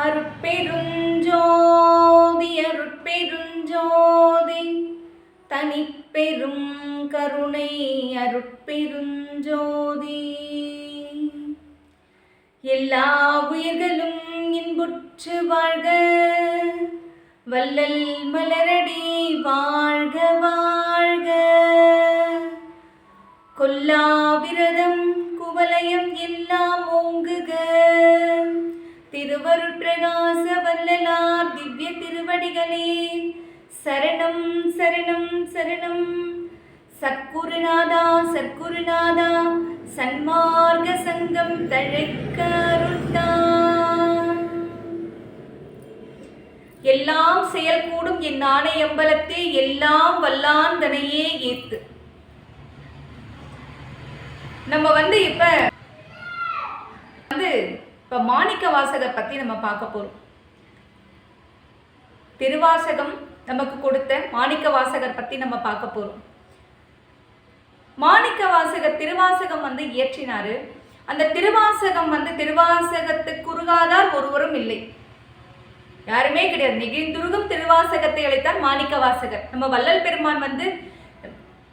அருட்பெருஞ்சோதி அருட்பெருஞ்சோதி தனிப்பெரும் கருணை அருட்பெருஞ்சோதி. எல்லா உயிர்களும் இன்புற்று வாழ்க, வள்ளல் மலரடி வாழ்க வாழ்க. கொல்லா விரதம் குவலயம் எல்லாம் ஓங்குக, திருவருட்பிரகாச வல்லலார் திவ்ய திருவடிகளே சரணம் சரணம் சரணம். சத்குருநாதா சத்குருநாதா சன்மார்க்க சங்கம் தழைக்க அருள்தார். எல்லாம் செயல் கூடும் என் ஆணை அம்பலத்தே, எல்லாம் வல்லான் தனையே ஏத்து. நம்ம இப்ப மாணிக்க வாசகர் பத்தி நம்ம பார்க்க போறோம். திருவாசகம் நமக்கு கொடுத்த மாணிக்க வாசகர் பத்தி நம்ம பார்க்க போறோம். மாணிக்க வாசகர் திருவாசகம் இயற்றினாரு. அந்த திருவாசகம் திருவாசகத்துக்கு உருகாதார் ஒருவரும் இல்லை, யாருமே கிடையாது. நெகிழ்ந்துருகும் திருவாசகத்தை அழைத்தார் மாணிக்க வாசகர். நம்ம வள்ளல் பெருமான்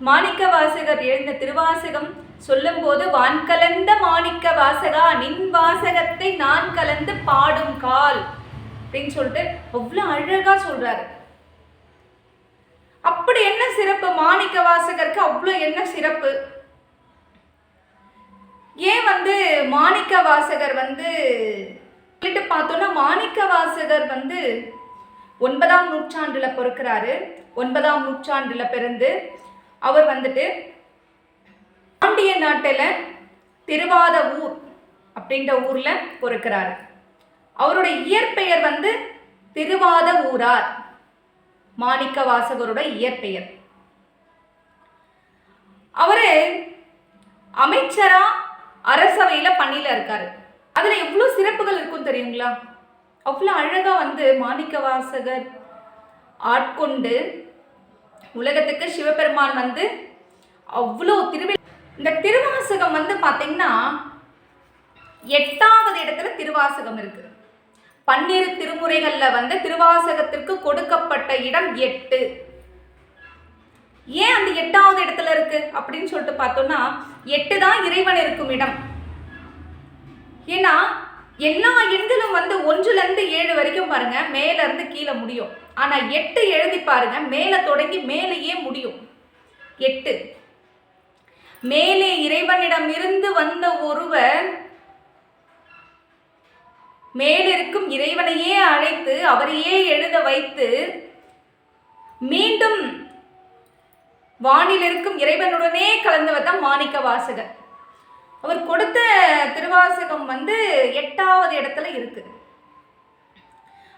மாணிக்க வாசகர் எழுந்த திருவாசகம் சொல்லும் போது, வான் கலந்த மாணிக்க வாசகா நின் வாசகத்தை நான் கலந்து பாடும் கால் அப்படின்னு சொல்லிட்டு அவ்வளவு அழகா சொல்றாரு. அப்படி என்ன சிறப்பு மாணிக்க வாசகருக்கு? அவ்வளவு என்ன சிறப்பு? ஏன் மாணிக்க வாசகர் பார்த்தோம்னா, மாணிக்க வாசகர் 9ஆம் நூற்றாண்டுல பிறக்கிறாரு. 9ஆம் நூற்றாண்டுல பிறந்து அவர் பாண்டிய நாட்டில் திருவாத ஊர் அப்படின்ற ஊர்ல பிறக்கிறாரு. அவருடைய இயற்பெயர் திருவாத ஊரார். மாணிக்க வாசகரோட இயற்பெயர். அவரு அமைச்சரா அரசவையில பணியில இருக்காரு. அதுல எவ்வளவு சிறப்புகள் இருக்கும் தெரியுங்களா? அவ்வளவு அழகா மாணிக்க வாசகர் ஆட்கொண்டு உலகத்துக்கு சிவபெருமான் அவ்வளோ இந்த திருவாசகம் பாத்தீங்கன்னா 8வது இடத்துல திருவாசகம் இருக்கு. 12 திருமுறைகள்ல திருவாசகத்திற்கு கொடுக்கப்பட்ட இடம் 8. ஏன் அந்த 8வது இடத்துல இருக்கு அப்படின்னு சொல்லிட்டு பார்த்தோம்னா, 8 தான் இறைவன் இருக்கும் இடம். ஏன்னா எல்லா எண்களும் 1ல இருந்து 7 வரைக்கும் பாருங்க, மேல இருந்து கீழே முடியும். ஆனா 8 எழுதி பாருங்க, மேல தொடங்கி மேலேயே முடியும். 8 மேலே இறைவனிடம் இருந்து வந்த ஒருவர் மேலிருக்கும் இறைவனையே அழைத்து அவரையே எழுத வைத்து மீண்டும் வானில் இருக்கும் இறைவனுடனே கலந்தவர் தான் மாணிக்க வாசகர். அவர் கொடுத்த திருவாசகம் 8வது இடத்துல இருக்கு.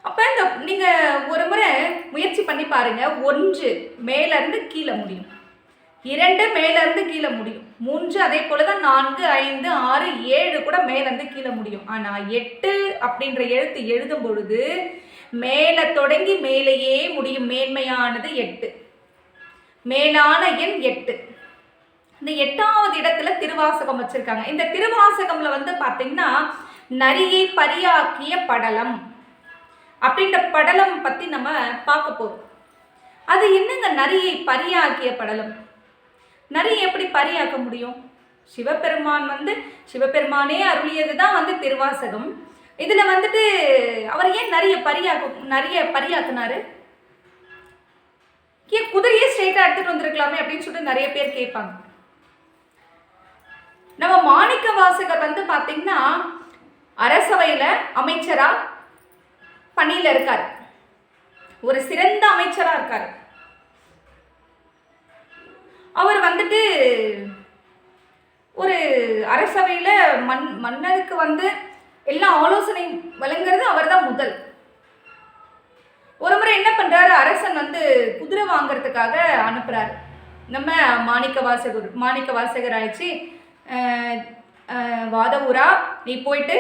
அப்ப நீங்க ஒரு முறை முயற்சி பண்ணி பாருங்க. 1 மேல இருந்து கீழே முடியும், 2 மேல இருந்து கீழே முடியும், 3 அதே போலதான் 4, 5, 6, 7 கூட மேல இருந்து கீழே முடியும். ஆனா 8 அப்படின்ற எழுத்து எழுதும் பொழுது மேல தொடங்கி மேலேயே முடியும். மேன்மையானது 8, மேலான எண் 8. இந்த 8வது இடத்துல திருவாசகம் வச்சிருக்காங்க. இந்த திருவாசகம்ல பாத்தீங்கன்னா, நரியை பரியாக்கிய படலம் அப்படின்ற படலம் பத்தி நம்ம பார்க்க போறோம். அது என்னங்க நரியை பரியாக்கிய படலம்? நரி எப்படி பரியாக்க முடியும்? சிவபெருமான் சிவபெருமானே அருளியதுதான் திருவாசகம். இதுல அவர் ஏன் நரிய பரியாக்குனாரு? ஏன் குதிரையே ஸ்ட்ரெயிட்டா எடுத்துட்டு வந்திருக்கலாமே அப்படின்னு சொல்லிட்டு நிறைய பேர் கேட்பாங்க. நம்ம மாணிக்க வாசகர் பாத்தீங்கன்னா அரசவையில அமைச்சரா பணியில இருக்காரு. ஒரு சிறந்த அமைச்சரா இருக்காரு. அவர் ஒரு அரசவையில மன்னருக்கு எல்லா ஆலோசனை வழங்குறது அவர் தான் முதல். ஒரு முறை என்ன பண்றாரு, அரசன் குதிரை வாங்கறதுக்காக அனுப்புறாரு. நம்ம மாணிக்க வாசகர் ஆயிடுச்சு, வாதவூரா நீ போயிட்டு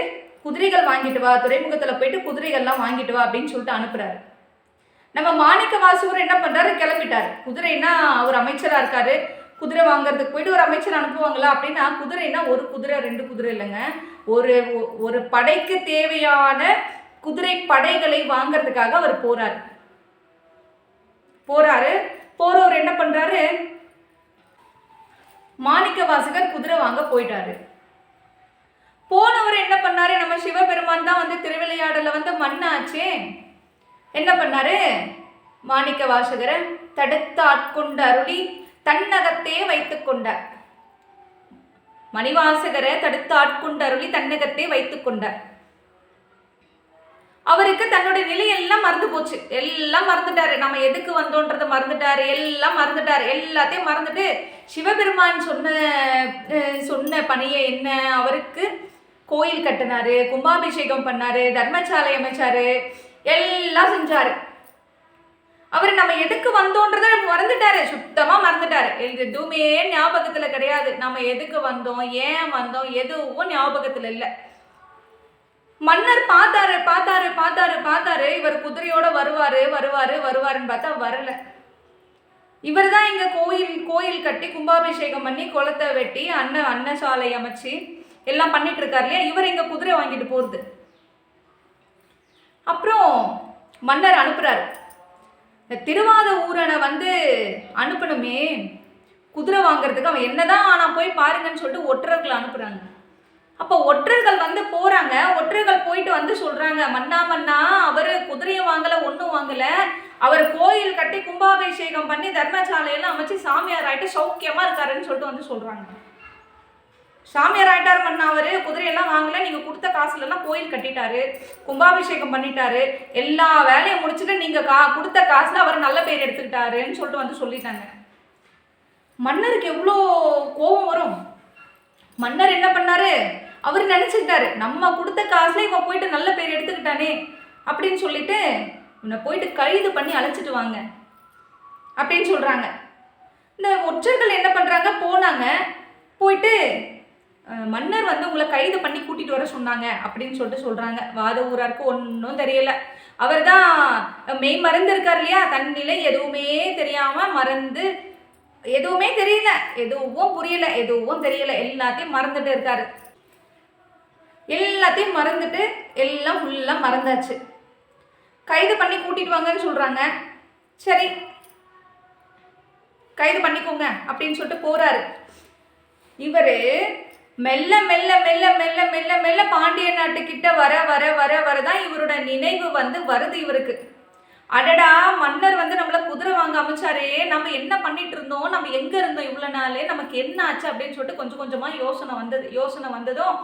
குதிரைகள் வாங்கிட்டு வா, துறைமுகத்துல போயிட்டு குதிரைகள்லாம் வாங்கிட்டு வா அப்படின்னு சொல்லிட்டு அனுப்புறாரு. நம்ம மாணிக்க வாசகர் என்ன பண்றாரு, கிளம்பிட்டாரு. குதிரைன்னா அவர் அமைச்சரா இருக்காரு, குதிரை வாங்குறதுக்கு போயிட்டு ஒரு அமைச்சர் அனுப்புவாங்களா அப்படின்னா, குதிரைனா ஒரு குதிரை 2 குதிரை இல்லைங்க, ஒரு படைக்கு தேவையான குதிரை படைகளை வாங்கிறதுக்காக அவர் போறவர் என்ன பண்றாரு, மாணிக்கவாசகர் குதிரை வாங்க போயிட்டாரு. போனவர் என்ன பண்ணாரு, நம்ம சிவபெருமான் தான் வந்து திருவிளையாடல மண்ணாச்சே, என்ன பண்ணாரு, மாணிக்கவாசகரை தடுத்து ஆட்கொண்டு அருளி தன்னகத்தே வைத்துக் கொண்டார். மணிவாசகரை தடுத்து ஆட்கொண்டு அருளி தன்னகத்தே வைத்துக் கொண்டார். அவருக்கு தன்னுடைய நிலையெல்லாம் மறந்து போச்சு, எல்லாம் மறந்துட்டாரு. நம்ம எதுக்கு வந்தோன்றதை மறந்துட்டாரு, எல்லாம் மறந்துட்டாரு. எல்லாத்தையும் மறந்துட்டு சிவபெருமான் சொன்ன பணியை என்ன, அவருக்கு கோயில் கட்டினாரு, கும்பாபிஷேகம் பண்ணாரு, தர்மசாலை அமைச்சாரு, எல்லாம் செஞ்சாரு. அவர் நம்ம எதுக்கு வந்தோன்றதை மறந்துட்டாரு, சுத்தமா மறந்துட்டாரு. எதுவுமே ஞாபகத்துல கிடையாது. நம்ம எதுக்கு வந்தோம், ஏன் வந்தோம், எதுவும் ஞாபகத்துல இல்லை. மன்னர் பார்த்தாரு, இவர் குதிரையோட வருவாருன்னு பார்த்தா வரல. இவர் தான் இங்க கோயில் கட்டி கும்பாபிஷேகம் பண்ணி குளத்தை வெட்டி அன்னசாலை அமைச்சு எல்லாம் பண்ணிட்டு இருக்காரு இல்லையா, இவர் இங்க குதிரை வாங்கிட்டு போகுது. அப்புறம் மன்னர் அனுப்புறாரு, திருவாத ஊரனை அனுப்பணுமே குதிரை வாங்குறதுக்கு, அவன் என்னதான் நான் போய் பாருங்கன்னு சொல்லிட்டு ஒற்றர்களை அனுப்புறாங்க. அப்போ ஒற்றர்கள் போறாங்க. ஒற்றர்கள் போயிட்டு சொல்றாங்க, மன்னா அவர் குதிரையை வாங்கல, ஒன்றும் வாங்கல, அவர் கோயில் கட்டி கும்பாபிஷேகம் பண்ணி தர்மசாலையெல்லாம் அமைச்சு சாமியார் ஆயிட்டு சௌக்கியமா இருக்காருன்னு சொல்லிட்டு சொல்றாங்க. சாமியார் ஆயிட்டார் மன்னா, அவரு குதிரையெல்லாம் வாங்கல, நீங்க கொடுத்த காசுல எல்லாம் கோயில் கட்டிட்டாரு, கும்பாபிஷேகம் பண்ணிட்டாரு, எல்லா வேலையும் முடிச்சுட்டு நீங்க கொடுத்த காசுல அவர் நல்ல பேர் எடுத்துக்கிட்டாருன்னு சொல்லிட்டு சொல்லிட்டாங்க. மன்னருக்கு எவ்வளோ கோபம் வரும். மன்னர் என்ன பண்ணாரு, அவர் நினைச்சுக்கிட்டாரு, நம்ம கொடுத்த காசுல இவன் போயிட்டு நல்ல பேர் எடுத்துக்கிட்டானே அப்படின்னு சொல்லிட்டு இவனை போயிட்டு கைது பண்ணி அழைச்சிட்டு வாங்க அப்படின்னு சொல்றாங்க. இந்த ஒற்றர்கள் என்ன பண்றாங்க, போனாங்க. போயிட்டு மன்னர் உங்களை கைது பண்ணி கூட்டிட்டு வர சொன்னாங்க அப்படின்னு சொல்லிட்டு சொல்றாங்க. வாத ஊராருக்கு ஒன்றும் தெரியல. அவர் தான் மெய் மறந்து இருக்கார் இல்லையா, தன்னிலை எதுவுமே தெரியாம மறந்து, எதுவுமே தெரியல, எதுவும் புரியல, எதுவும் தெரியல, எல்லாத்தையும் மறந்துட்டு இருக்காரு. எல்லாத்தையும் மறந்துட்டு எல்லாம் ஃபுல்லா மறந்தாச்சு. கைது பண்ணி கூட்டிட்டு வாங்கன்னு சொல்றாங்க. சரி கைது பண்ணிக்கோங்க அப்படின்னு சொல்லிட்டு போறாரு. இவரு மெல்ல மெல்ல மெல்ல மெல்ல மெல்ல மெல்ல பாண்டிய நாட்டுக்கிட்ட வரதான் இவரோட நினைவு வருது இவருக்கு. அடடா, மன்னர் நம்மள குதிரை வாங்க அமைச்சாரே, நம்ம என்ன பண்ணிட்டு இருந்தோம், நம்ம எங்க இருந்தோம் இவ்வளவு நாள், நமக்கு என்ன ஆச்சு அப்படின்னு சொல்லிட்டு கொஞ்சம் கொஞ்சமா யோசனை வந்ததும்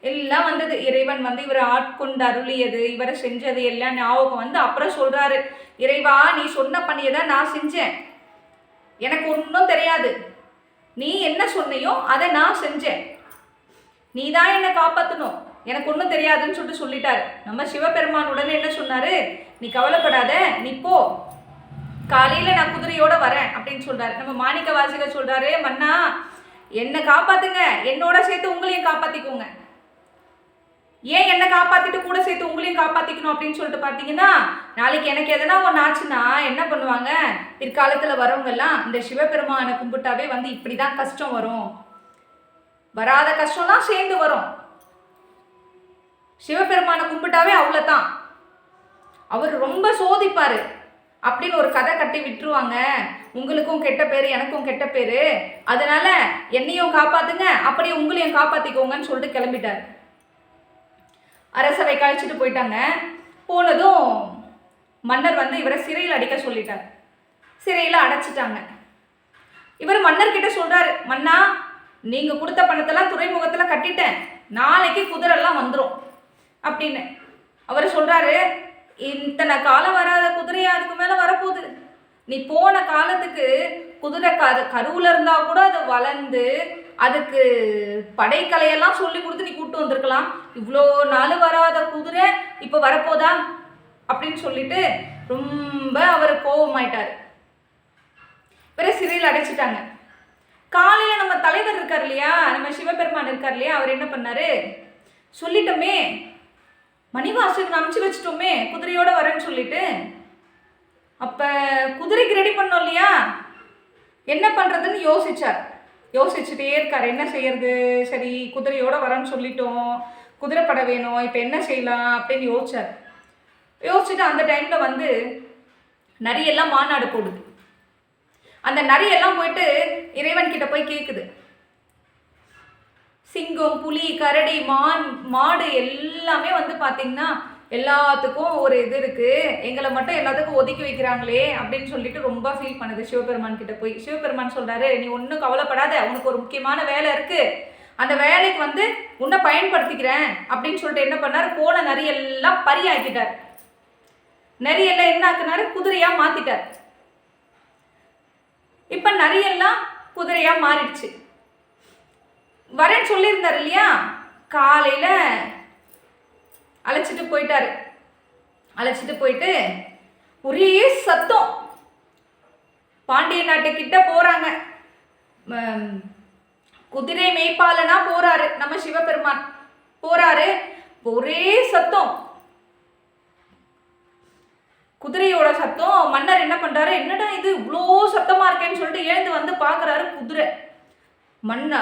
எல்லாம் வந்தது. இறைவன் இவரை ஆட்கொண்டு அருளியது, இவரை செஞ்சது எல்லாம் ஞாபகம் அப்புறம் சொல்றாரு, இறைவா நீ சொன்ன பண்ணியதான் நான் செஞ்சேன், எனக்கு ஒன்றும் தெரியாது, நீ என்ன சொன்னியோ அதை நான் செஞ்சேன், நீ தான் என்னை காப்பாற்றணும், எனக்கு ஒன்றும் தெரியாதுன்னு சொல்லிட்டு சொல்லிட்டாரு. நம்ம சிவபெருமான் உடனே என்ன சொன்னாரு, நீ கவலைப்படாத, நீ போ, காலையில நான் குதிரையோட வரேன் அப்படின்னு சொல்றாரு. நம்ம மாணிக்கவாசகர் சொல்றாரு, மன்னா என்னை காப்பாத்துங்க, என்னோட சேர்த்து உங்களையும் காப்பாத்திக்கோங்க. ஏன் என்னை காப்பாத்திட்டு கூட சேர்த்து உங்களையும் காப்பாத்திக்கணும் அப்படின்னு சொல்லிட்டு பார்த்தீங்கன்னா, நாளைக்கு எனக்கு எதனா ஒன்று ஆச்சுன்னா என்ன பண்ணுவாங்க, பிற்காலத்துல வரவங்க எல்லாம் இந்த சிவபெருமானை கும்பிட்டாவே இப்படிதான் கஷ்டம் வரும், வராத கஷ்டம்லாம் சேர்ந்து வரும், சிவபெருமானை கும்பிட்டாவே அவ்வளோதான், அவர் ரொம்ப சோதிப்பாரு அப்படின்னு ஒரு கதை கட்டி விட்டுருவாங்க. உங்களுக்கும் கெட்ட பேரு, எனக்கும் கெட்ட பேரு, அதனால என்னையும் காப்பாத்துங்க, அப்படியே உங்களையும் காப்பாத்திக்கோங்கன்னு சொல்லிட்டு கிளம்பிட்டாரு. அரசவை கழிச்சிட்டு போயிட்டாங்க. போனதும் மன்னர் இவரை சிறையில் அடைக்க சொல்லிட்டார். சிறையில் அடைச்சிட்டாங்க. இவர் மன்னர்கிட்ட சொல்றாரு, மன்னா நீங்க கொடுத்த பணத்தெல்லாம் துறைமுகத்துல கட்டிட்டேன், நாளைக்கு குதிரைலாம் வந்துடும் அப்படின்னு. அவர் சொல்றாரு, இத்தனை காலம் வராத குதிரையா அதுக்கு மேல வரப்போகுது, நீ போன காலத்துக்கு குதிரை கருவுல இருந்தா கூட அது வளர்ந்து அதுக்கு படைக்கலையெல்லாம் சொல்லி கொடுத்து நீ கூப்பிட்டு வந்திருக்கலாம், இவ்வளோ நாள் வராத குதிரை இப்போ வரப்போதா அப்படின்னு சொல்லிட்டு ரொம்ப அவர் கோபமாயிட்டாரு. பிறகு சிறையில் அடைச்சிட்டாங்க. காலையில் நம்ம தலைவர் இருக்கார் இல்லையா, நம்ம சிவபெருமான் இருக்கார் இல்லையா, அவர் என்ன பண்ணாரு, சொல்லிட்டோமே மணிவாசகன் அமுச்சு வச்சுட்டோமே குதிரையோட வரேன்னு சொல்லிட்டு, அப்போ குதிரைக்கு ரெடி பண்ணோம் இல்லையா, என்ன பண்ணுறதுன்னு யோசிச்சுட்டே இருக்காரு. என்ன செய்யறது, சரி குதிரையோட வரேன்னு சொல்லிட்டோம், குதிரைப்படை வேணும், இப்போ என்ன செய்யலாம் அப்படின்னு யோசிச்சார். யோசிச்சுட்டு அந்த டைமில் வந்து நரியெல்லாம் மாநாடு போடுது. அந்த நரியெல்லாம் போயிட்டு இறைவன் கிட்ட போய் கேட்குது, சிங்கம், புலி, கரடி, மான், மாடு எல்லாமே வந்து பார்த்தீங்கன்னா எல்லாத்துக்கும் ஒரு இது இருக்குது, எங்களை மட்டும் எல்லாத்துக்கும் ஒதுக்கி வைக்கிறாங்களே அப்படின்னு சொல்லிட்டு ரொம்ப ஃபீல் பண்ணுது சிவபெருமான் கிட்ட போய். சிவபெருமான் சொல்கிறாரு, நீ ஒன்றும் கவலைப்படாத, உனக்கு ஒரு முக்கியமான வேலை இருக்குது, அந்த வேலைக்கு வந்து உன்னை பயன்படுத்திக்கிறேன் அப்படின்னு சொல்லிட்டு என்ன பண்ணார், போன நரியெல்லாம் பரியாக்கிட்டார். நரியெல்லாம் என்ன ஆக்குனாரு, குதிரையாக மாற்றிட்டார். இப்போ நரியெல்லாம் குதிரையாக மாறிடுச்சு. வரேன்னு சொல்லியிருந்தார் இல்லையா, காலையில் அழைச்சிட்டு போயிட்டாரு. அழைச்சிட்டு போயிட்டு ஒரே சத்தம், பாண்டிய நாட்டுக்கிட்ட போகிறாங்க. குதிரை மேய்ப்பாளனா போகிறாரு நம்ம சிவபெருமான், போகிறாரு. ஒரே சத்தம், குதிரையோட சத்தம். மன்னர் என்ன பண்ணுறாரு, என்னடா இது இவ்வளோ சத்தமாக இருக்கேன்னு சொல்லிட்டு எழுந்து வந்து பார்க்குறாரு. குதிரை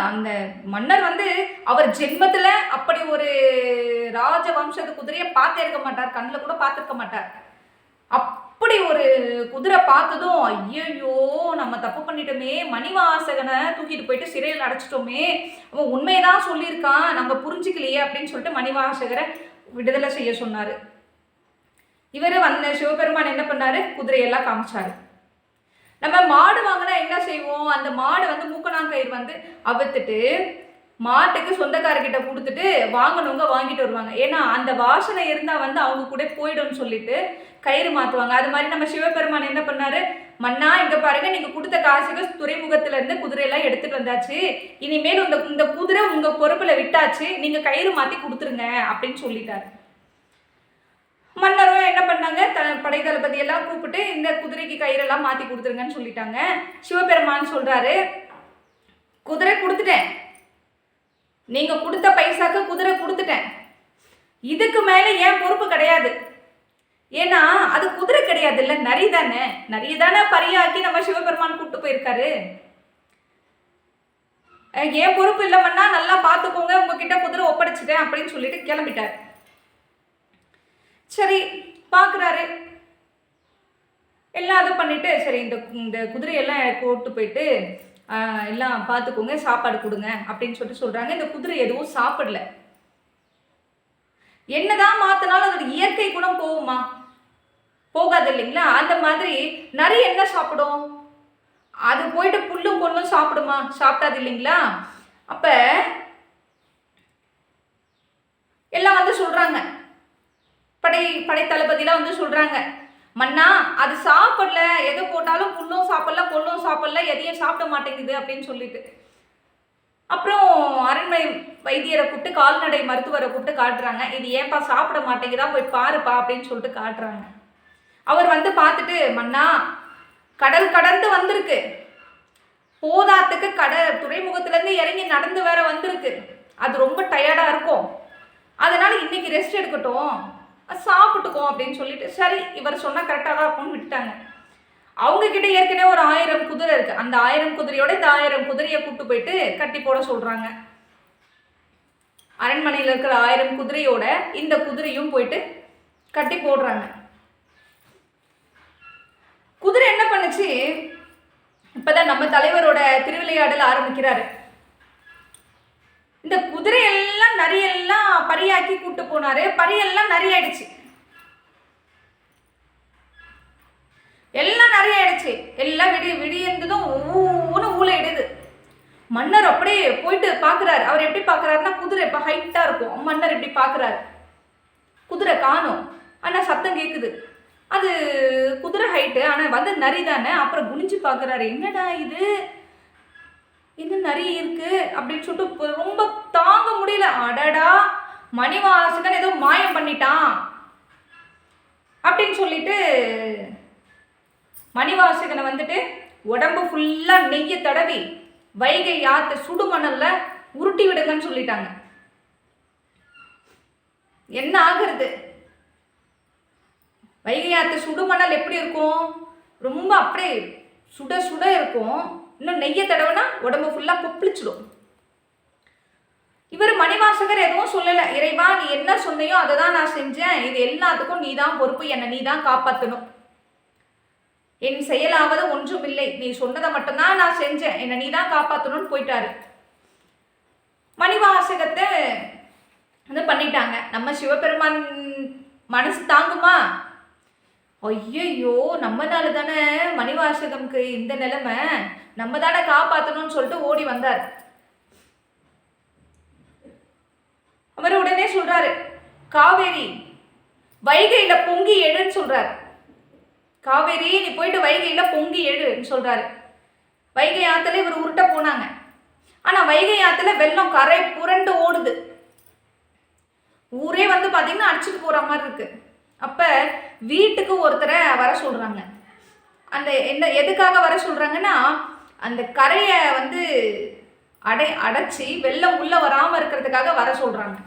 அந்த மன்னர் வந்து அவர் ஜென்மத்தில் அப்படி ஒரு ராஜவம்சத்து குதிரையை பார்த்தே இருக்க மாட்டார், கண்ணில் கூட பார்த்துருக்க மாட்டார். அப்படி ஒரு குதிரை பார்த்ததும், ஐயோ நம்ம தப்பு பண்ணிட்டோமே, மணிவாசகனை தூக்கிட்டு போயிட்டு சிறையில் அடைச்சிட்டோமே, அவன் உண்மையதான் சொல்லியிருக்கான், நம்ம புரிஞ்சுக்கலையே அப்படின்னு சொல்லிட்டு மணிவாசகரை விடுதலை செய்ய சொன்னார். இவர் வந்த சிவபெருமான் என்ன பண்ணாரு, குதிரையெல்லாம் காமிச்சாரு. நம்ம மாடு வாங்கினா என்ன செய்வோம், அந்த மாடு வந்து மூக்கணாங்கயிறு வந்து அவுத்துட்டு மாட்டுக்கு சொந்தக்காரர்கிட்ட கொடுத்துட்டு வாங்கினவங்க வாங்கிட்டு வருவாங்க. ஏன்னா அந்த வாசனை இருந்தால் வந்து அவங்க கூட போய்டும்னு சொல்லிட்டு கயிறு மாற்றுவாங்க. அது மாதிரி நம்ம சிவபெருமான் என்ன பண்ணாரு, மன்னா இங்கே பாருங்க, நீங்கள் கொடுத்த காசுக்கு துறைமுகத்திலேருந்து குதிரையெல்லாம் எடுத்துகிட்டு வந்தாச்சு, இனிமேல் இந்த குதிரை உங்கள் பொறுப்பில் விட்டாச்சு, நீங்கள் கயிறு மாற்றி கொடுத்துருங்க அப்படின்னு சொல்லிட்டாரு. மன்னரும் என்ன பண்ணாங்க, படை தளபதியெல்லாம் கூப்பிட்டு இந்த குதிரைக்கு கயிறெல்லாம் மாற்றி கொடுத்துருங்கன்னு சொல்லிட்டாங்க. சிவபெருமான் சொல்கிறாரு, குதிரை கொடுத்துட்டேன், நீங்கள் கொடுத்த பைசாக்கு குதிரை கொடுத்துட்டேன், இதுக்கு மேலே ஏன் பொறுப்பு கிடையாது. ஏன்னா அது குதிரை கிடையாது, இல்லை நரி தானே, நரி தானே பரியாக்கி நம்ம சிவபெருமான் கூப்பிட்டு போயிருக்காரு. ஏன் பொறுப்பு இல்லைன்னா நல்லா பார்த்துக்கோங்க, உங்ககிட்ட குதிரை ஒப்படைச்சிட்டேன் அப்படின்னு சொல்லிட்டு கிளம்பிட்டார். சரி பார்க்குறாரு, எல்லாம் அது பண்ணிவிட்டு சரி இந்த குதிரையெல்லாம் கூட்டு போயிட்டு எல்லாம் பார்த்துக்கோங்க, சாப்பாடு கொடுங்க அப்படின்னு சொல்கிறாங்க. இந்த குதிரை எதுவும் சாப்பிடல. என்னதான் மாற்றினாலும் அதோட இயற்கை குணம் போகுமா, போகாது இல்லைங்களா. அந்த மாதிரி நிறைய என்ன சாப்பிடும், அது போயிட்டு புல்லும் பொண்ணும் சாப்பிடுமா, சாப்பிட்டாது இல்லைங்களா. அப்போ எல்லாம் வந்து சொல்கிறாங்க, படை தளபதியெல்லாம் வந்து சொல்கிறாங்க, மன்னா அது சாப்பிடல, எது போட்டாலும் புல்லும் சாப்பிடல கொல்லும் சாப்பிடல, எதையும் சாப்பிட மாட்டேங்குது அப்படின்னு சொல்லிட்டு. அப்புறம் அரண்மனை வைத்தியரை கூப்பிட்டு கால்நடை மருத்துவரை கூப்பிட்டு காட்டுறாங்க, இது ஏன்பா சாப்பிட மாட்டேங்குதா, போய் பாருப்பா அப்படின்னு சொல்லிட்டு காட்டுறாங்க. அவர் வந்து பார்த்துட்டு, மன்னா கடல் கடந்து வந்திருக்கு, போதாத்துக்கு துறைமுகத்திலேருந்து இறங்கி நடந்து வேற வந்திருக்கு, அது ரொம்ப டயர்டாக இருக்கும், அதனால இன்னைக்கு ரெஸ்ட் எடுக்கட்டும், சாப்பிட்டுக்கோ அப்படின்னு சொல்லிட்டு சரி இவர் சொன்னால் கரெக்டாக தான் இருக்கும்னு விட்டுட்டாங்க. அவங்கக்கிட்ட ஏற்கனவே ஒரு 1000 குதிரை இருக்குது, அந்த 1000 குதிரையோட இந்த 1000 குதிரையை கூப்பிட்டு போயிட்டு கட்டி போட சொல்கிறாங்க. அரண்மனையில் இருக்கிற 1000 குதிரையோட இந்த குதிரையும் போயிட்டு கட்டி போடுறாங்க. குதிரை என்ன பண்ணுச்சு, இப்போதான் நம்ம தலைவரோட திருவிளையாடல் ஆரம்பிக்கிறாரு. இந்த குதிரையெல்லாம் நரியெல்லாம் பரியாக்கி கூட்டு போனாரு, பரியெல்லாம் நரியாயிடுச்சு, எல்லாம் நிறையாயிடுச்சு, எல்லாம் விடியந்ததும் ஒவ்வொன்று ஊழையிடுது. மன்னர் அப்படியே போயிட்டு பார்க்குறாரு. அவர் எப்படி பார்க்குறாருன்னா, குதிரை இப்போ ஹைட்டாக இருக்கும், மன்னர் எப்படி பார்க்குறாரு, குதிரை காணும், ஆனால் சத்தம் கேட்குது, அது குதிரை ஹைட்டு ஆனால் வந்து நரி தானே. அப்புறம் குனிஞ்சு பார்க்குறாரு, என்னடா இது என்ன நரி இருக்கு அப்படின்னு சொல்லிட்டு ரொம்ப தாங்க முடியல. அடடா மணிவாசகன் ஏதோ மாயம் பண்ணிட்டான் அப்படின்னு சொல்லிட்டு மணிவாசகனை வந்துட்டு உடம்பு ஃபுல்லாக நெய்யை தடவி வைகை ஆற்று சுடுமணல்ல உருட்டி விடுங்கன்னு சொல்லிட்டாங்க. என்ன ஆகுறது, வைகை ஆற்று சுடுமணல் எப்படி இருக்கும், ரொம்ப அப்படியே சுட சுட இருக்கும், இன்னும் நெய்யை தடவைனா உடம்பு ஃபுல்லாக கொப்பளிச்சிடும். இவர் மணிவாசகர் எதுவும் சொல்லலை. இறைவா நீ என்ன சொன்னையோ அதை தான் நான் செஞ்சேன், இது எல்லாத்துக்கும் நீ தான் பொறுப்பு, என்னை நீ தான் காப்பாற்றணும், என் செயலாவது ஒன்றுமில்லை, நீ சொன்னதை மட்டும்தான் நான் செஞ்சேன், என்னை நீ தான் காப்பாற்றணும்னு போயிட்டாரு. மணிவாசகத்தை வந்து பண்ணிட்டாங்க. நம்ம சிவபெருமான் மனசு தாங்குமா? ஐயையோ நம்மனால தானே மணிவாசகம்க்கு இந்த நிலைமை, நம்ம தானே காப்பாற்றணும்னு சொல்லிட்டு ஓடி வந்தார். அவர் உடனே சொல்றாரு, காவேரி வைகையில பொங்கி எழுன்னு சொல்றாரு. காவேரி நீ போயிட்டு வைகையில பொங்கி எழுன்னு சொல்றாரு. வைகை ஆத்துல இவர் உருட்ட போனாங்க. ஆனா வைகை ஆத்துல வெள்ளம் கரை புரண்டு ஓடுது. ஊரே வந்து பாத்தீங்கன்னா அடிச்சுட்டு போற மாதிரி இருக்கு. அப்ப வீட்டுக்கு ஒருத்தரை வர சொல்றாங்க. அந்த என்ன எதுக்காக வர சொல்றாங்கன்னா, அந்த கரையை வந்து அடைச்சி வெள்ளம் உள்ள வராம இருக்கிறதுக்காக வர சொல்றாங்க.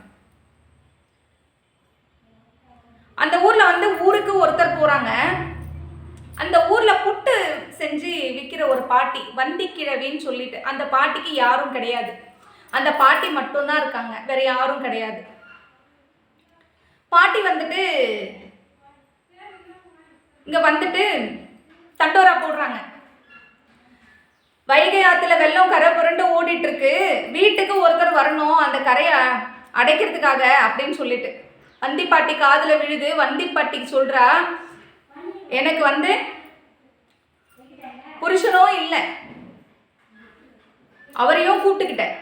அந்த ஊர்ல வந்து ஊருக்கு ஒருத்தர் போறாங்க. அந்த ஊர்ல புட்டு செஞ்சு விற்கிற ஒரு பாட்டி, வந்திக்கிழவின்னு சொல்லிட்டு, அந்த பாட்டிக்கு யாரும் கிடையாது. அந்த பாட்டி மட்டும்தான் இருக்காங்க, வேற யாரும் கிடையாது. பாட்டி வந்துட்டு இங்க வந்துட்டு தண்டோரா போடுறாங்க. வைகை ஆத்துல வெள்ளம் கரை புரண்டு ஓடிட்டு இருக்கு, வீட்டுக்கு ஒருத்தர் வரணும் அந்த கரையை அடைக்கிறதுக்காக அப்படின்னு சொல்லிட்டு வந்தி பாட்டி காதுல விழுது. வந்தி பாட்டி சொல்றா, எனக்கு வந்து புருஷனும் இல்லை, அவரையும் கூப்பிட்டுக்கிட்டேன்,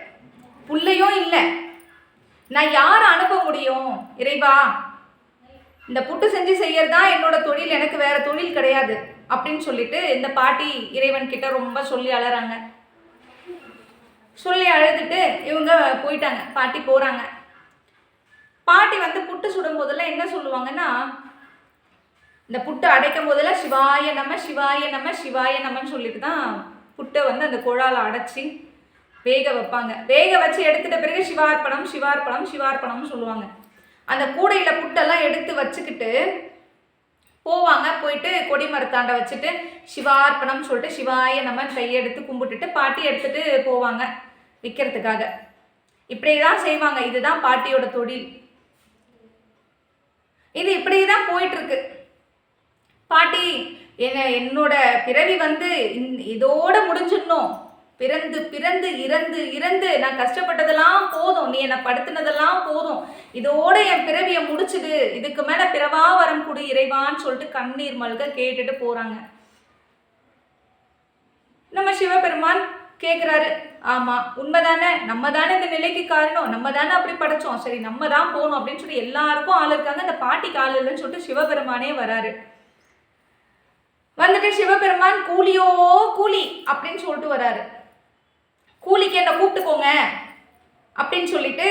புள்ளையும் இல்லை, நான் யாரை அனுப்ப முடியும் இறைவா, இந்த புட்டு செஞ்சு செய்யறதா என்னோட தொழில், எனக்கு வேற தொழில் கிடையாது அப்படின்னு சொல்லிட்டு இந்த பாட்டி இறைவன் கிட்ட ரொம்ப சொல்லி அழறாங்க. சொல்லி அழுதுட்டு இவங்க போயிட்டாங்க. பாட்டி போறாங்க. பாட்டி வந்து புட்டு சுடும் போதெல்லாம் என்ன சொல்லுவாங்கன்னா, இந்த புட்டு அடைக்கும் போதெல்லாம் சிவாய நம சிவாய நம சிவாய நமன்னு சொல்லிட்டு தான் புட்டை வந்து அந்த குழால அடைச்சி வேக வைப்பாங்க. வேக வச்சு எடுத்துட்ட பிறகு சிவார்ப்பணம் சிவார்ப்பணம் சிவார்ப்பணம்னு சொல்லுவாங்க. அந்த கூடையில புட்டெல்லாம் எடுத்து வச்சுக்கிட்டு போவாங்க. போயிட்டு கொடிமரத்தாண்ட வச்சுட்டு சிவார்ப்பணம் சொல்லிட்டு சிவாய நம்ம கையெடுத்து கும்பிட்டுட்டு பாட்டி எடுத்துட்டு போவாங்க விற்கிறதுக்காக. இப்படிதான் செய்வாங்க. இதுதான் பாட்டியோட தொழில். இது இப்படிதான் போயிட்டு இருக்கு. பாட்டி என்னோட பிறவி வந்து இதோட முடிஞ்சிடணும், பிறந்து பிறந்து இறந்து இறந்து நான் கஷ்டப்பட்டதெல்லாம் போதும், நீ என்னை படுத்தினதெல்லாம் போதும், இதோட என் பிறவியை முடிச்சுது, இதுக்கு மேல பிறவா வரம் கொடு இறைவான்னு சொல்லிட்டு கண்ணீர் மல்க கேட்டுட்டு போறாங்க. நம்ம சிவபெருமான் கேட்குறாரு, ஆமா உண்மைதானே, நம்ம தானே இந்த நிலைக்கு காரணம், நம்ம தானே அப்படி படைச்சோம், சரி நம்ம தான் போகணும் அப்படின்னு சொல்லி எல்லாருக்கும் ஆள் இருக்காங்க, இந்த பாட்டிக்கு ஆள் இல்லைன்னு சொல்லிட்டு சிவபெருமானே வராரு. வந்துட்டு சிவபெருமான் கூலியோ கூலி அப்படின்னு சொல்லிட்டு வராரு. கூலிக்கு என்ன கூப்பிட்டுக்கோங்க அப்படின்னு சொல்லிட்டு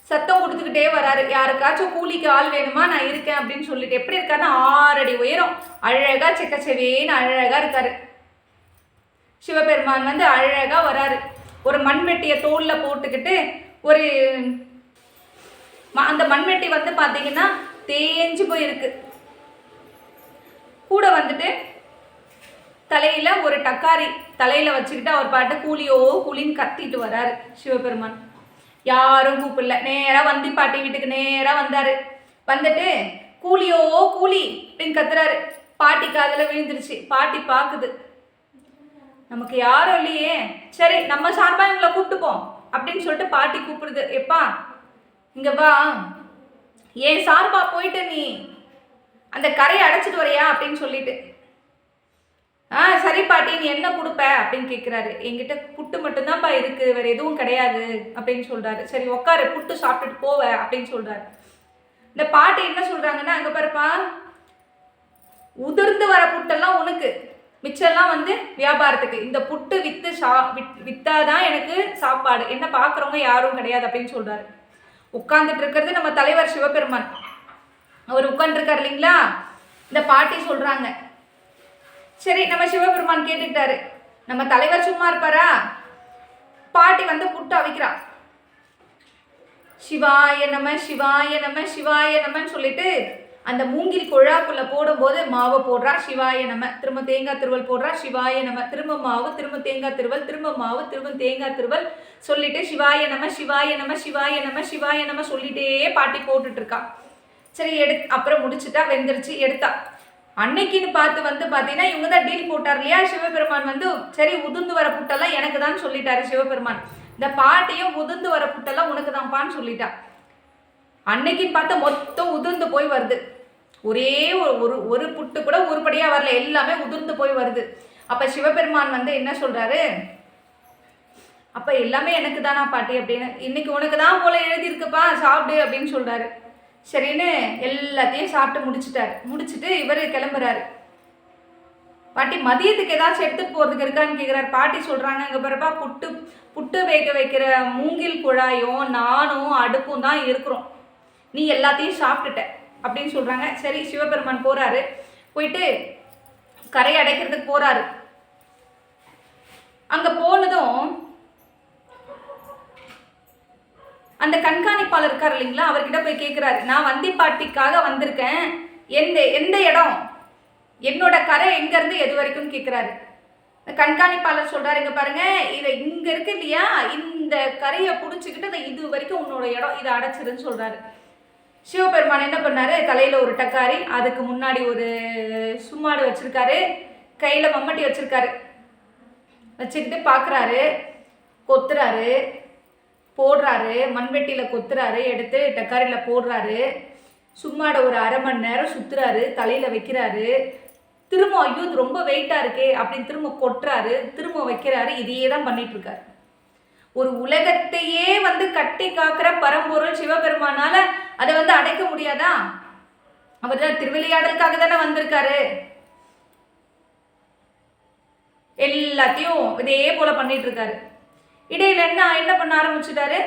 சத்தம் கொடுத்துக்கிட்டே வராரு. யாருக்காச்சும் கூலிக்கு ஆள் வேணுமா, நான் இருக்கேன் அப்படின்னு சொல்லிட்டு. எப்படி இருக்காருன்னா 6 அடி உயரம், அழகா செக்கச்செவேன்னு அழகா இருக்காரு. சிவபெருமான் வந்து அழகா வராரு. ஒரு மண்வெட்டியை தோல்ல போட்டுக்கிட்டு, ஒரு அந்த மண்வெட்டி வந்து பார்த்தீங்கன்னா தேஞ்சு போயிருக்கு. கூட வந்துட்டு தலையில ஒரு டக்காரி தலையில வச்சுக்கிட்டு அவர் பாட்டு கூலியோ கூலின்னு கத்திட்டு வராரு சிவபெருமான். யாரும் கூப்பிடல, நேரா வந்தி பாட்டி வீட்டுக்கு நேரா வந்தாரு. வந்துட்டு கூலியோ கூலி அப்படின்னு கத்துறாரு. பாட்டி காதுல விழுந்துருச்சு. பாட்டி பாக்குது, நமக்கு யாரும் இல்லையே, சரி நம்ம சார்பா இவங்களை கூப்பிட்டுப்போம் அப்படின்னு சொல்லிட்டு பாட்டி கூப்பிடுது. எப்பா இங்க வா, ஏன் சார்பா போயிட்டு நீ அந்த கரையை அடைச்சிட்டு வரையா அப்படின்னு சொல்லிட்டு. சரி பாட்டி நீ என்ன கொடுப்ப அப்படின்னு கேட்குறாரு. என்கிட்ட புட்டு மட்டும்தான்ப்பா இருக்கு, வேற எதுவும் கிடையாது அப்படின்னு சொல்றாரு. சரி உட்காரு, புட்டு சாப்பிட்டுட்டு போவ அப்படின்னு சொல்றாரு. இந்த பாட்டி என்ன சொல்றாங்கன்னா, அங்க பாருப்பா, உதிர்ந்து வர புட்டெல்லாம் உனக்கு, மிச்சம்லாம் வந்து வியாபாரத்துக்கு, இந்த புட்டு வித்தாதான் எனக்கு சாப்பாடு, என்ன பார்க்குறவங்க யாரும் கிடையாது அப்படின்னு சொல்றாரு. உட்கார்ந்துட்டு இருக்கிறது நம்ம தலைவர் சிவபெருமான். அவர் உட்காந்துருக்காரு இல்லைங்களா. இந்த பாட்டி சொல்றாங்க, சரி நம்ம சிவபெருமான் கேட்டுக்கிட்டாரு, நம்ம தலைவர் சும்மா இருப்பாரா. பாட்டி வந்து புட்டு அவிக்கிறா. சிவாய நம சிவாய நம சிவாய நமன்னு சொல்லிட்டு அந்த மூங்கில் குழாக்குள்ள போடும்போது மாவை போடுறா, சிவாய நம. திரும்ப தேங்காய் திருவல் போடுறா, சிவாய நம. திரும்ப மாவு, திரும்ப தேங்காய் திருவல், திரும்ப மாவு, திரும்ப தேங்காய் திருவல் சொல்லிட்டு சிவாய நம சிவாய நம சிவாய நம சிவாய நம சொல்லிட்டே பாட்டி போட்டுட்டு இருக்கா. சரி அப்புறம் முடிச்சுட்டா, வெந்துருச்சு, எடுத்தா. அன்னைக்குன்னு பார்த்து வந்து பார்த்தீங்கன்னா இவங்க தான் டீல் போட்டார் இல்லையா. சிவபெருமான் வந்து சரி உதிர்ந்து வர புட்டெல்லாம் எனக்கு தான் சொல்லிட்டாரு சிவபெருமான். இந்த பாட்டியும் உதிர்ந்து வர புட்டெல்லாம் உனக்கு தான்ப்பான்னு சொல்லிட்டா. அன்னைக்குன்னு பார்த்தா மொத்தம் உதிர்ந்து போய் வருது. ஒரே ஒரு புட்டு கூட உருப்படியாக வரல, எல்லாமே உதிர்ந்து போய் வருது. அப்போ சிவபெருமான் வந்து என்ன சொல்கிறாரு, அப்போ எல்லாமே எனக்கு தானா பாட்டி அப்படின்னு, இன்னைக்கு உனக்கு தான் போல எழுதியிருக்குப்பா, சாப்பிடு அப்படின்னு சொல்கிறாரு. சரின்னு எல்லாத்தையும் சாப்பிட்டு முடிச்சுட்டாரு. முடிச்சுட்டு இவர் கிளம்புறாரு. பாட்டி மதியத்துக்கு ஏதாச்சும் எடுத்துட்டு போகிறதுக்கு இருக்கான்னு கேட்குறாரு. பாட்டி சொல்கிறாங்க, இங்கே பிறப்பா புட்டு வேக வைக்கிற மூங்கில் குழாயும் நானும் அடுப்பும் தான் இருக்கிறோம், நீ எல்லாத்தையும் சாப்பிட்டுட்ட அப்படின்னு சொல்கிறாங்க. சரி சிவபெருமான் போகிறாரு. போயிட்டு கரை அடைக்கிறதுக்கு போகிறாரு. அங்கே போனதும் அந்த கண்காணிப்பாளர் இருக்கார் இல்லைங்களா, அவர்கிட்ட போய் கேட்குறாரு, நான் வந்திப்பாட்டிக்காக வந்திருக்கேன், எந்த இடம், என்னோட கரை எங்கேருந்து எது வரைக்கும் கேட்குறாரு. கண்காணிப்பாளர் சொல்கிறாரு, இங்கே பாருங்க, இதை இங்கே இருக்கு இல்லையா, இந்த கரையை பிடிச்சிக்கிட்டு இது வரைக்கும் உன்னோட இடம், இதை அடைச்சிருன்னு சொல்கிறாரு. சிவபெருமான் என்ன பண்ணாரு, தலையில் ஒரு டக்காரி, அதுக்கு முன்னாடி ஒரு சும்மாடு வச்சுருக்காரு, கையில் மம்மட்டி வச்சுருக்காரு. வச்சுக்கிட்டு பார்க்குறாரு, கொத்துறாரு, போடுறாரு, மண்வெட்டியில் கொத்துறாரு, எடுத்து டக்காரியில் போடுறாரு. சும்மாட ஒரு அரை மணி நேரம் சுற்றுறாரு, தலையில் வைக்கிறாரு. திரும்ப ஐயோ இது ரொம்ப வெயிட்டாக இருக்கே அப்படின்னு திரும்ப கொட்டுறாரு, திரும்ப வைக்கிறாரு. இதையே தான் பண்ணிகிட்ருக்காரு. ஒரு உலகத்தையே வந்து கட்டி காக்கிற பரம்பொருள் சிவபெருமானால அதை வந்து அடைக்க முடியாதா? அவர் தான் திருவிளையாடலுக்காக தானே வந்திருக்காரு. எல்லாத்தையும் இதே போல பண்ணிட்டு இருக்காரு. இடையில என்ன பண்ண ஆரம்பிச்சுட்டாரு,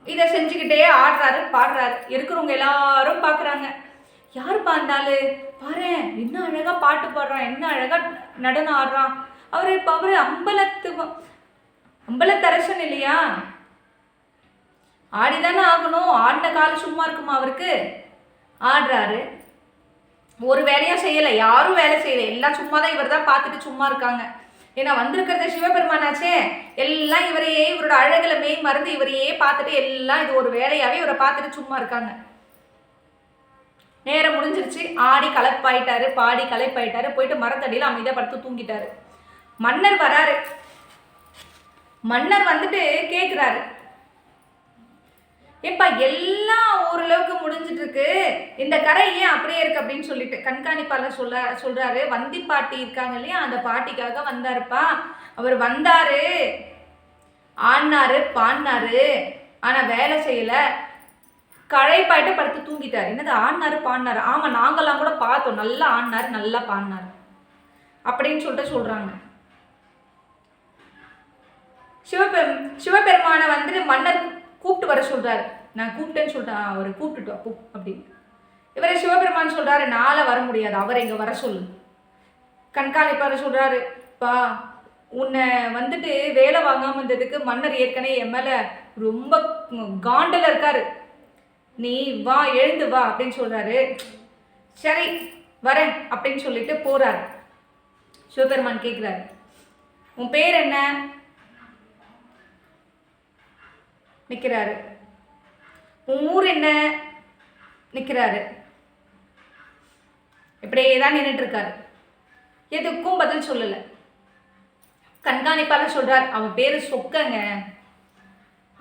இதை செஞ்சுக்கிட்டே ஆடுறாரு, பாடுறாரு. இருக்கிறவங்க எல்லாரும் பார்க்குறாங்க, யார் பாண்டாலு பாரு, என்ன அழகா பாட்டு பாடுறான், என்ன அழகா நடனம் ஆடுறான். அவரு அம்பலத்தரசன் இல்லையா, ஆடிதானே ஆகணும். ஆடின காலம் சும்மா இருக்குமா அவருக்கு? ஆடுறாரு. ஒரு வேலையும் செய்யலை, யாரும் வேலை செய்யலை, எல்லாம் சும்மா தான். இவர் தான் பார்த்துட்டு சும்மா இருக்காங்க. ஏன்னா வந்திருக்கிறது சிவபெருமானாச்சே, எல்லாம் இவரையே, இவரோட அழகுல மெய் மறந்து இவரையே பார்த்துட்டு எல்லாம் இது ஒரு வேலையாவே இவரை பார்த்துட்டு சும்மா இருக்காங்க. நேரம் முடிஞ்சிருச்சு. ஆடி களைப்பாயிட்டாரு, பாடி களைப்பாயிட்டாரு. போயிட்டு மரத்தடியில் அமைதியாக படுத்து தூங்கிட்டாரு. மன்னர் வராரு. மன்னர் வந்துட்டு கேட்குறாரு, ஏப்பா எல்லாம் ஓரளவுக்கு முடிஞ்சிட்டு இருக்கு, இந்த கரை ஏன் அப்படியே இருக்கு அப்படின்னு சொல்லிட்டு கண்காணிப்பாளர் சொல்றாரு, வந்தி பாட்டி இருக்காங்க இல்லையா, அந்த பாட்டிக்காக வந்தாருப்பா. அவர் வந்தாரு, ஆடினாரு, பாடினாரு, ஆனா வேலை செய்யல, களைப்பாயிட்டு படுத்து தூங்கிட்டாரு. என்னது ஆடினாரு பாடினாரு? ஆமா, நாங்கெல்லாம் கூட பார்த்தோம், நல்லா ஆடினாரு, நல்லா பாடினாரு அப்படின்னு சொல்லிட்டு சொல்றாங்க. சிவபெருமானை வந்துட்டு மன்னர் கூப்பிட்டு வர சொல்றாரு. நான் கூப்பிட்டேன்னு சொல்லிட்டேன், அவர் கூப்பிட்டுட்டு அப்போ அப்படின்னு. இவரை சிவபெருமான் சொல்றாரு, நாளை வர முடியாது, அவரை இங்க வர சொல்லு. கண்காணிப்பாளர் சொல்றாரு, பா உன்னை வந்துட்டு வேலை வாங்காம இருந்ததுக்கு மன்னர் ஏற்கனவே என் மேல ரொம்ப காண்டில் இருக்காரு, நீ வா, எழுந்து வா அப்படின்னு சொல்றாரு. சரி வரேன் அப்படின்னு சொல்லிட்டு போறாரு. சிவபெருமான் கேட்கிறாரு, உன் பேர் என்ன? நிற்கிறாரு. உன் ஊர் என்ன? நிற்கிறாரு. இப்படியே தான் நின்றுட்டு இருக்காரு. எதுக்கும் பதில் சொல்லலை. கண்காணிப்பாளர் சொல்றார், அவன் பேரு சொக்கங்க,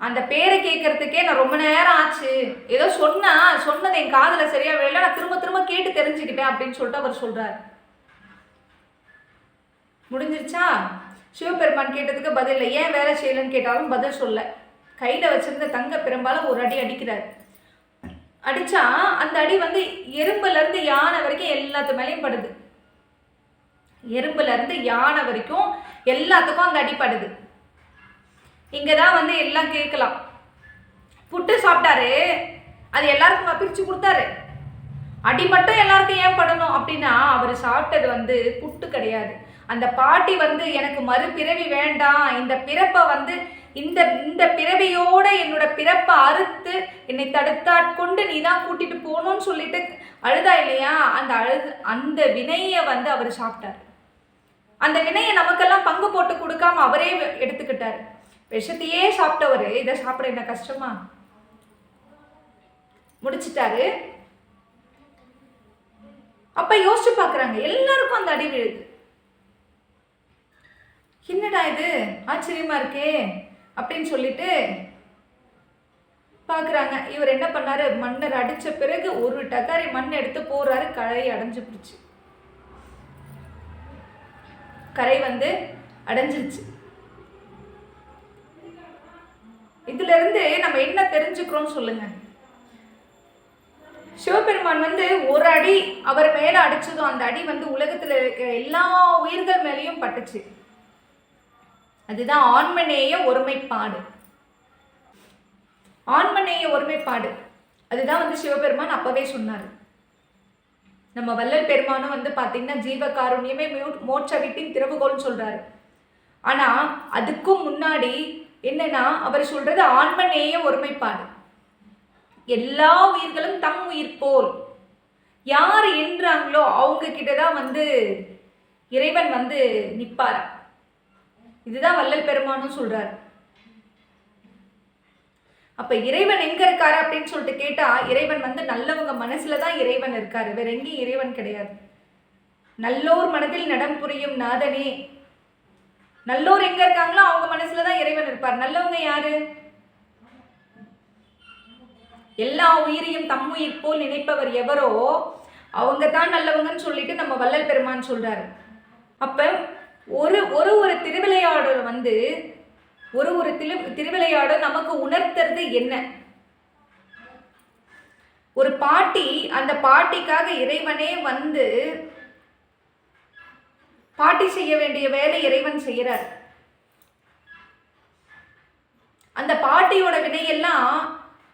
அந்த பேரை கேட்கறதுக்கே நான் ரொம்ப நேரம் ஆச்சு, ஏதோ சொன்னது என் காதுல சரியா விழல, நான் திரும்ப திரும்ப கேட்டு தெரிஞ்சுக்கிட்டேன் அப்படின்னு சொல்லிட்டு அவர் சொல்றாரு. முடிஞ்சிருச்சா? சிவபெருமான் கேட்டதுக்கு பதில் இல்லை. ஏன் வேலை செய்யலன்னு கேட்டாலும் பதில் சொல்ல. கையில் வச்சிருந்த தங்க பெரும்பாலும் ஒரு அடி அடிக்கிறார். அடிச்சா அந்த அடி வந்து எறும்புல இருந்து யானை வரைக்கும் எல்லாத்து மேலேயும் படுது. எறும்புல இருந்து யானை வரைக்கும் எல்லாத்துக்கும் அந்த அடிப்படுது. இங்கதான் வந்து எல்லாம் கேட்கலாம். புட்டு சாப்பிட்டாரு, அது எல்லாருக்கும் பிரிச்சு கொடுத்தாரு. அடி மட்டும் எல்லாருக்கும் ஏன் படணும் அப்படின்னா, அவர் சாப்பிட்டது வந்து புட்டு கிடையாது. அந்த பாட்டி வந்து எனக்கு மறுபிறவி வேண்டாம், இந்த பிறப்பை வந்து இந்த இந்த பிறவியோட என்னோட பிறப்பை அறுத்து என்னை தடுத்தாட்கொண்டு நீ தான் கூட்டிட்டு போகணும்னு சொல்லிட்டு அழுதா இல்லையா, அந்த வினையை வந்து அவர் சாப்பிட்டார். அந்த வினையை நமக்கெல்லாம் பங்கு போட்டு கொடுக்காம அவரே எடுத்துக்கிட்டார். விஷத்தையே சாப்பிட்டவர் இதை சாப்பிட என்ன கஷ்டமா? முடிச்சிட்டாரு. அப்ப யோசிச்சு பாக்குறாங்க, எல்லாருக்கும் அந்த அடி விழுது. என்னடா இது ஆச்சரியமா இருக்கே அப்படின்னு சொல்லிட்டு பாக்குறாங்க. இவர் என்ன பண்ணாரு, மன்னர் அடிச்ச பிறகு ஒரு டக்காரி மண் எடுத்து போறாரு. கரை அடைஞ்சு போச்சு. கரை வந்து அடைஞ்சிருச்சு. இதுல இருந்து நம்ம என்ன தெரிஞ்சுக்கிறோம் சொல்லுங்க? சிவபெருமான் வந்து ஒரு அடி அவர் மேல அடிச்சதும் அந்த அடி வந்து உலகத்துல இருக்கிற எல்லா உயிர்கள் மேலேயும் பட்டுச்சு. அதுதான் ஆன்மநேய ஒருமைப்பாடு. ஆன்மநேய ஒருமைப்பாடு அதுதான் வந்து சிவபெருமான் அப்பவே சொன்னார். நம்ம வள்ளல் பெருமானும் வந்து பாத்தீங்கன்னா ஜீவகாருண்யமே மோட்ச வீட்டின் திறவுகோல்னு சொல்றாரு. ஆனா அதுக்கும் முன்னாடி என்னன்னா அவர் சொல்றது ஆன்மநேய ஒருமைப்பாடு. எல்லா உயிர்களும் தம் உயிர் போல் யார் என்றாங்களோ அவங்க கிட்டதான் வந்து இறைவன் வந்து நிப்பாரா. இதுதான் வள்ளல் பெருமானும் சொல்றாரு. அப்ப இறைவன் எங்க இருக்காரு அப்படின்னு சொல்லிட்டு கேட்டா, இறைவன் வந்து நல்லவங்க மனசுலதான் இறைவன் இருக்காரு, வேற எங்கேயும் இறைவன் கிடையாது. நல்லோர் மனதில் நடம் புரியும் நாதனே. நல்லோர் எங்க இருக்காங்களோ அவங்க மனசுலதான் இறைவன் இருப்பார். நல்லவங்க யாரு? எல்லா உயிரையும் தம்முயிர் போல் நினைப்பவர் எவரோ அவங்க தான் நல்லவங்கன்னு சொல்லிட்டு நம்ம வள்ளல் பெருமான் சொல்றாரு. அப்ப ஒரு ஒரு திருவிளையாடல் வந்து ஒரு திருவிளையாடல் நமக்கு உணர்த்துறது என்ன? ஒரு பாட்டி, அந்த பாட்டிக்காக இறைவனே வந்து பாட்டி செய்ய வேண்டிய வேலை இறைவன் செய்யறார். அந்த பாட்டியோட வினையெல்லாம்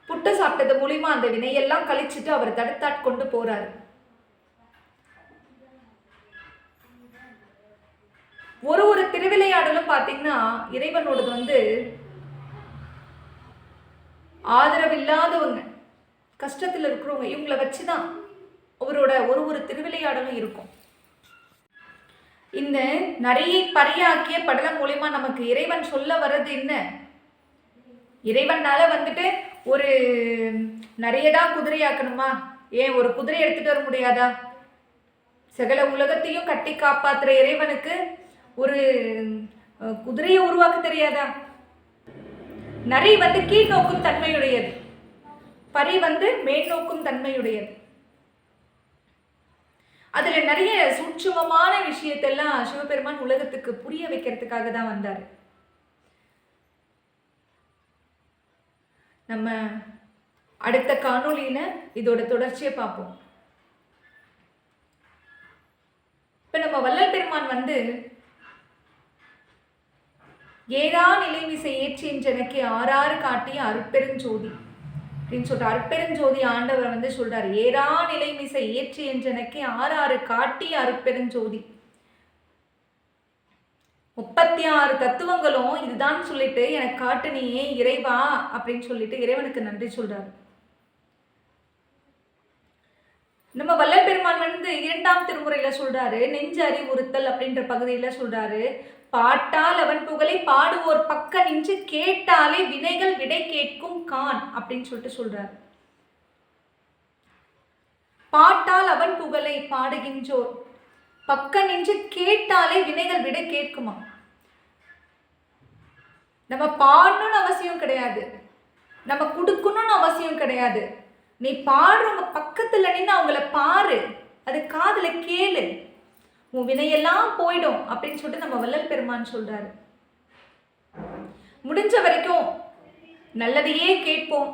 புட்டு சாப்பிட்டது மூலியமா அந்த வினையெல்லாம் கழிச்சுட்டு அவர் தடுத்தாட்கொண்டு போறாரு. ஒரு திருவிளையாடலும் பாத்தீங்கன்னா இறைவனோடது வந்து ஆதரவு இல்லாதவங்க, கஷ்டத்துல இருக்கிறவங்க, இவங்களை வச்சுதான் அவரோட ஒரு திருவிளையாடலும் இருக்கும். இந்த நரையை பரியாக்கிய படலம் மூலியமா நமக்கு இறைவன் சொல்ல வர்றது என்ன? இறைவனால வந்துட்டு ஒரு நிறையதான் குதிரையாக்கணுமா? ஏன் ஒரு குதிரை எடுத்துட்டு வர முடியாதா? சகல உலகத்தையும் கட்டி காப்பாத்துற இறைவனுக்கு ஒரு குதிரையை உருவாக்க தெரியாதா? நரி வந்து கீழ் நோக்கும் தன்மையுடையது, பரி வந்து மேல் நோக்கும் தன்மையுடையது. அதுல நிறைய சூட்சுமமான விஷயத்தெல்லாம் சிவபெருமான் உலகத்துக்கு புரிய வைக்கிறதுக்காக தான் வந்தார். நம்ம அடுத்த காணொளியில இதோட தொடர்ச்சியை பார்ப்போம். இப்ப நம்ம வள்ளல் பெருமான் வந்து ஏறா நிலைமிசை ஏற்றி என்றெனக்கு ஆறாறு காட்டிய அருட்பெருஞ்சோதி அப்படின்னு சொல்லிட்டு அருட்பெருஞ்சோதி ஆண்டவர் வந்து சொல்றாரு. ஏறா நிலைமிசை ஏற்றி என்றெனக்கு ஆறாறு காட்டிய அருட்பெருஞ்சோதி. 36 தத்துவங்களும் இதுதான் சொல்லிட்டு எனக்கு காட்டுனியே இறைவா அப்படின்னு சொல்லிட்டு இறைவனுக்கு நன்றி சொல்றாரு. நம்ம வள்ளல் பெருமான் வந்து 2ஆம் திருமுறையில சொல்றாரு, நெஞ்சு அறிவுறுத்தல் அப்படின்ற பகுதியில சொல்றாரு, பாட்டால் அவன் புகழை பாடுவோர் பக்க நின்று கேட்டாலே வினைகள் விடை கேட்கும் கான் அப்படின்னு சொல்லிட்டு சொல்றாரு. பாட்டால் அவன் புகழை பாடுகின்றோர் பக்க நின்று கேட்டாலே வினைகள் விடை கேட்குமா? நம்ம பாடணும்னு அவசியம் கிடையாது, நம்ம கொடுக்கணும்னு அவசியம் கிடையாது. நீ பாடுறவங்க பக்கத்துல நின்று அவங்கள பாரு, அது காதுல கேளு, உன் வினையெல்லாம் போயிடும் அப்படின்னு சொல்லிட்டு நம்ம வள்ளல் பெருமான் சொல்றாரு. முடிஞ்ச வரைக்கும் நல்லதையே கேட்போம்,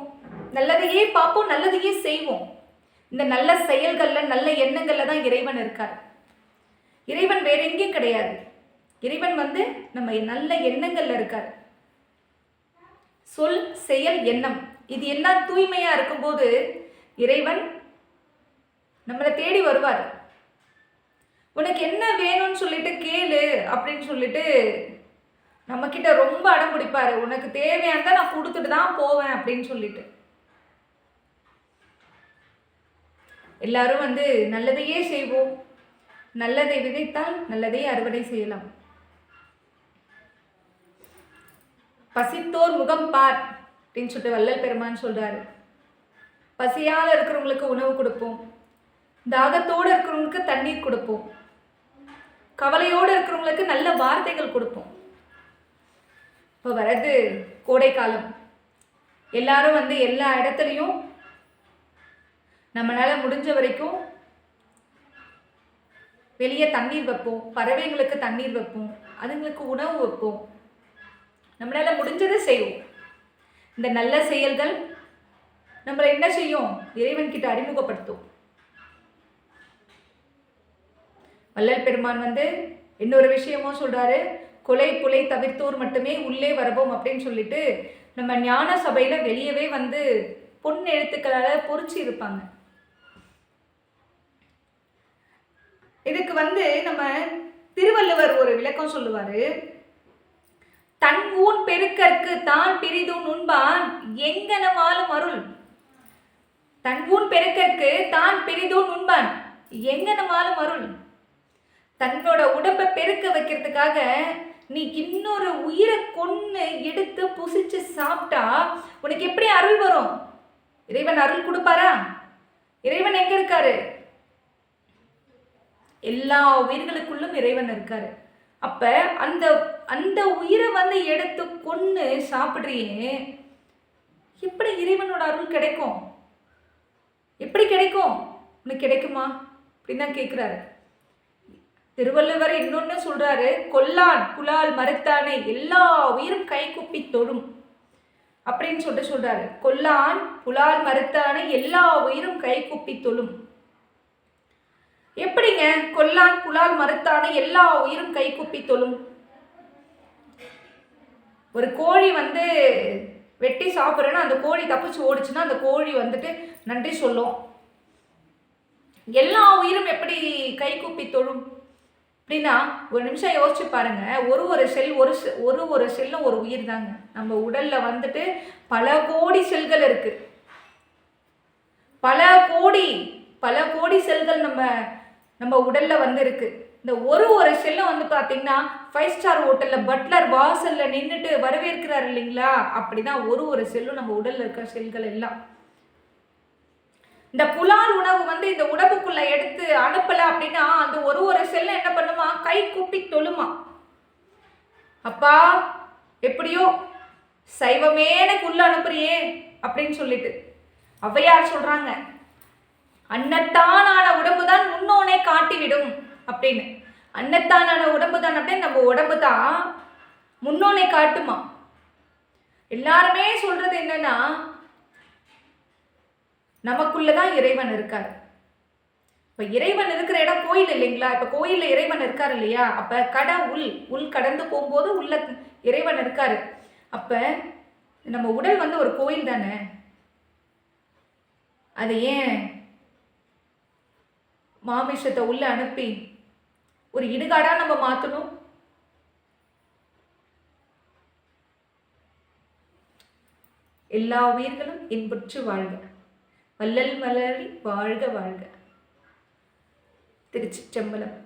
நல்லதையே பார்ப்போம், நல்லதையே செய்வோம். இந்த நல்ல செயல்கள்ல நல்ல எண்ணங்கள்ல தான் இறைவன் இருக்கார். இறைவன் வேற எங்கேயும் கிடையாது. இறைவன் வந்து நம்ம நல்ல எண்ணங்கள்ல இருக்கார். சொல் செயல் எண்ணம் இது எல்லாம் தூய்மையா இருக்கும்போது இறைவன் நம்மளை தேடி வருவார். உனக்கு என்ன வேணும்னு சொல்லிட்டு கேளு அப்படின்னு சொல்லிட்டு நம்மக்கிட்ட ரொம்ப அடம் பிடிப்பாரு, உனக்கு தேவையானதை நான் கொடுத்துட்டு தான் போவேன் அப்படின்னு சொல்லிட்டு. எல்லாரும் வந்து நல்லதையே செய்வோம், நல்லதை விதைத்தால் நல்லதை அறுவடை செய்யலாம். பசித்தோர் முகம் பார் அப்படின்னு சொல்லிட்டு வள்ளல் பெருமான் சொல்றாரு. பசியால் இருக்கிறவங்களுக்கு உணவு கொடுப்போம், தாகத்தோடு இருக்கிறவங்களுக்கு தண்ணீர் கொடுப்போம், கவலையோடு இருக்கிறவங்களுக்கு நல்ல வார்த்தைகள் கொடுப்போம். இப்போ வர்றது கோடை காலம், எல்லாரும் வந்து எல்லா இடத்துலையும் நம்மளால முடிஞ்ச வரைக்கும் வெளியே தண்ணீர் வைப்போம், பறவைங்களுக்கு தண்ணீர் வைப்போம், அதுங்களுக்கு உணவு வைப்போம், நம்மளால முடிஞ்சதை செய்வோம். இந்த நல்ல செயல்கள் நம்மளை என்ன செய்யும்? இறைவன் கிட்ட அறிமுகப்படுத்தும். வள்ளல் பெருமான் வந்து இன்னொரு விஷயமும் சொல்றாரு, கொலை புலை தவிர்த்தோர் மட்டுமே உள்ளே வரவும் அப்படின்னு சொல்லிட்டு நம்ம ஞான சபையில வெளியவே வந்து பொன் எழுத்துக்களால பொறிச்சு இருப்பாங்க. இதுக்கு வந்து நம்ம திருவள்ளுவர் ஒரு விளக்கம் சொல்லுவாரு. தன் ஊன் பெருக்கற்கு தான் பிரிதும் உண்பான் எங்கனமாலும் அருள். தன் ஊன் பெருக்கற்கு தான் பிரிதும் உண்பான் எங்கனமாலும் அருள். தன்னோட உடம்பை பெருக்க வைக்கிறதுக்காக நீ இன்னொரு உயிரை கொன்னு எடுத்து புசிச்சு சாப்பிட்டா உனக்கு எப்படி அருள் வரும்? இறைவன் அருள் கொடுப்பாரா? இறைவன் எங்க இருக்காரு? எல்லா உயிர்களுக்குள்ளும் இறைவன் இருக்காரு. அப்ப அந்த அந்த உயிரை வந்து எடுத்து கொன்னு சாப்பிடுறியே, எப்படி இறைவனோட அருள் கிடைக்கும்? எப்படி கிடைக்கும்? உனக்கு கிடைக்குமா அப்படின்னு தான் கேட்கிறாரு. திருவள்ளுவர் இன்னொன்னு சொல்றாரு, கொல்லான் புலால் மறுத்தானே எல்லா உயிரும் கை குப்பி தொழும் அப்படின்னு சொல்லிட்டு சொல்றாரு. கொல்லான் புலால் மறுத்தானே எல்லா உயிரும் கை குப்பி தொழும். எப்படிங்க கொல்லான் புலால் மறுத்தானே எல்லா உயிரும் கை குப்பி தொழும்? ஒரு கோழி வந்து வெட்டி சாப்பிட்றேன்னா அந்த கோழி தப்பிச்சு ஓடிச்சுன்னா அந்த கோழி வந்துட்டு நன்றி சொல்லும். எல்லா உயிரும் எப்படி கை குப்பி தொழும் அப்படின்னா, ஒரு நிமிஷம் யோசிச்சு பாருங்க. ஒரு செல்லும் ஒரு உயிர் தாங்க. நம்ம உடல்ல வந்துட்டு பல கோடி செல்கள் இருக்கு. பல கோடி செல்கள் நம்ம உடல்ல வந்து இருக்கு. இந்த ஒரு செல்லும் வந்து பார்த்தீங்கன்னா 5 ஸ்டார் ஹோட்டல்ல பட்லர் வாசல்ல நின்றுட்டு வரவேற்கிறார் இல்லைங்களா? அப்படிதான் ஒரு செல்லும் நம்ம உடல்ல இருக்கிற செல்கள் எல்லாம். இந்த புலால் உணவு வந்து இந்த உடம்புக்குள்ள எடுத்து அனுப்பல அப்படின்னா அந்த ஒரு செல்ல என்ன பண்ணுமா? கை கூப்பி தொழுமா. அப்பா எப்படியோ சைவமே எனக்கு உள்ள அனுப்புறியே அப்படின்னு சொல்லிட்டு ஔவையார் சொல்றாங்க, அன்னத்தானான உடம்பு தான் முன்னோனை காட்டிவிடும் அப்படின்னு. அன்னத்தானான உடம்பு தான் அப்படின்னு நம்ம உடம்பு தான் முன்னோனை காட்டுமா. எல்லாருமே சொல்றது என்னன்னா, நமக்குள்ளதான் இறைவன் இருக்காரு. இப்ப இறைவன் இருக்கிற இடம் கோயில் இல்லைங்களா? இப்ப கோயில்ல இறைவன் இருக்காரு இல்லையா? அப்ப உள் கடந்து போகும்போது உள்ள இறைவன் இருக்காரு. அப்ப நம்ம உடல் வந்து ஒரு கோயில் தானே. அது ஏன் மாமிசத்தை உள்ள அனுப்பி ஒரு இடுகாடா நம்ம மாத்தணும்? எல்லா உயிர்களும் இன்புற்று வாழ்க. வள்ளல் மலரி வாழ்க வாழ்க. திருச்சிற்றம்பலம்.